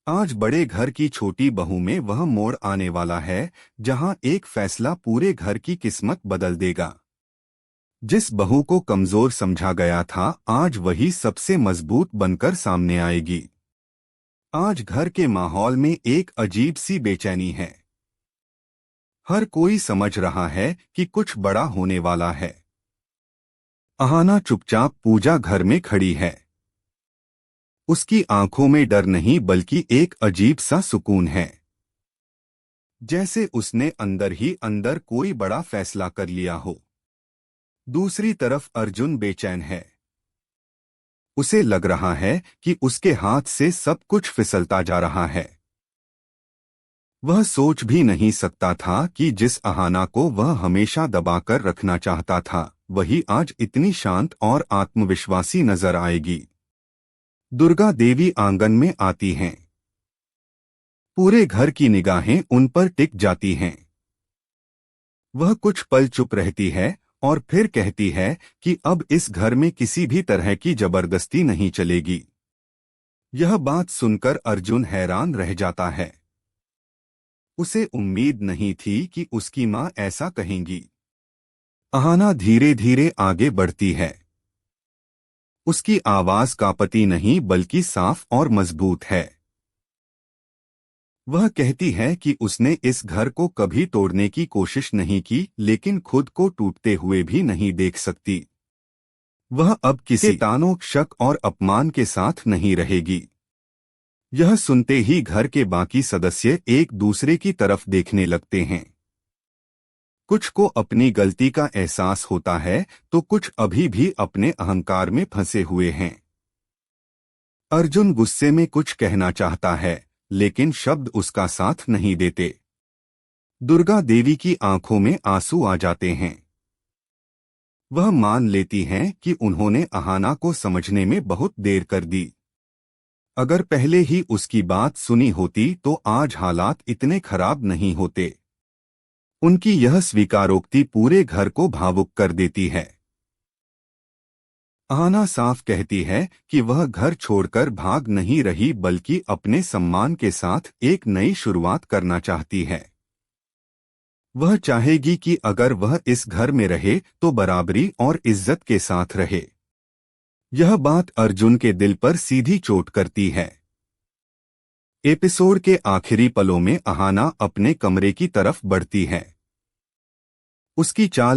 आज बड़े घर की छोटी बहू में वह मोड़ आने वाला है जहां एक फैसला पूरे घर की किस्मत बदल देगा। जिस बहू को कमजोर समझा गया था, आज वही सबसे मजबूत बनकर सामने आएगी। आज घर के माहौल में एक अजीब सी बेचैनी है। हर कोई समझ रहा है कि कुछ बड़ा होने वाला है। अहाना चुपचाप पूजा घर में खड़ी है। उसकी आंखों में डर नहीं बल्कि एक अजीब सा सुकून है, जैसे उसने अंदर ही अंदर कोई बड़ा फैसला कर लिया हो। दूसरी तरफ अर्जुन बेचैन है। उसे लग रहा है कि उसके हाथ से सब कुछ फिसलता जा रहा है। वह सोच भी नहीं सकता था कि जिस अहाना को वह हमेशा दबाकर रखना चाहता था, वही आज इतनी शांत और आत्मविश्वासी नजर आएगी। दुर्गा देवी आंगन में आती हैं। पूरे घर की निगाहें उन पर टिक जाती हैं। वह कुछ पल चुप रहती है और फिर कहती है कि अब इस घर में किसी भी तरह की जबरदस्ती नहीं चलेगी। यह बात सुनकर अर्जुन हैरान रह जाता है। उसे उम्मीद नहीं थी कि उसकी मां ऐसा कहेंगी। अहाना धीरे धीरे आगे बढ़ती है। उसकी आवाज कांपती नहीं बल्कि साफ और मजबूत है। वह कहती है कि उसने इस घर को कभी तोड़ने की कोशिश नहीं की, लेकिन खुद को टूटते हुए भी नहीं देख सकती। वह अब किसी तानों, शक और अपमान के साथ नहीं रहेगी। यह सुनते ही घर के बाकी सदस्य एक दूसरे की तरफ देखने लगते हैं। कुछ को अपनी गलती का एहसास होता है तो कुछ अभी भी अपने अहंकार में फंसे हुए हैं। अर्जुन गुस्से में कुछ कहना चाहता है, लेकिन शब्द उसका साथ नहीं देते। दुर्गा देवी की आंखों में आंसू आ जाते हैं। वह मान लेती हैं कि उन्होंने अहाना को समझने में बहुत देर कर दी। अगर पहले ही उसकी बात सुनी होती तो आज हालात इतने खराब नहीं होते। उनकी यह स्वीकारोक्ति पूरे घर को भावुक कर देती है। अहाना साफ कहती है कि वह घर छोड़कर भाग नहीं रही बल्कि अपने सम्मान के साथ एक नई शुरुआत करना चाहती है। वह चाहेगी कि अगर वह इस घर में रहे तो बराबरी और इज्जत के साथ रहे। यह बात अर्जुन के दिल पर सीधी चोट करती है। एपिसोड के आखिरी पलों में अहाना अपने कमरे की तरफ बढ़ती है। उसकी चाल